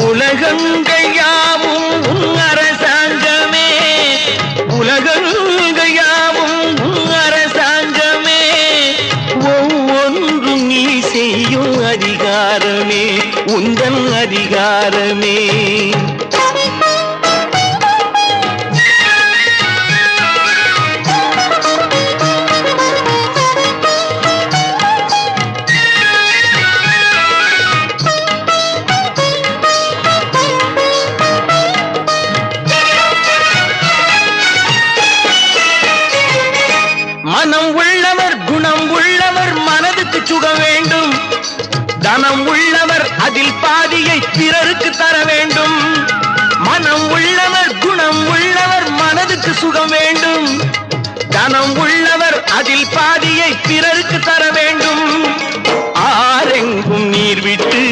உலகங்கள் யாவும் உன் அரசாங்கமே, உலகங்கள் யாவும் உன் அரசாங்கமே, ஒவ்வொன்றும் நீ செய்யும் அதிகாரமே உந்தன் அதிகாரமே. மனம் உள்ளவர் குணம் உள்ளவர் மனதுக்கு சுகம் வேண்டும், தனம் உள்ளவர் அதில் பாதியை பிறருக்கு தர வேண்டும். மனம் உள்ளவர் குணம் உள்ளவர் மனதுக்கு சுகம் வேண்டும், தனம் உள்ளவர் அதில் பாதியை பிறருக்கு தர வேண்டும். ஆரெங்கும் நீர் விட்டு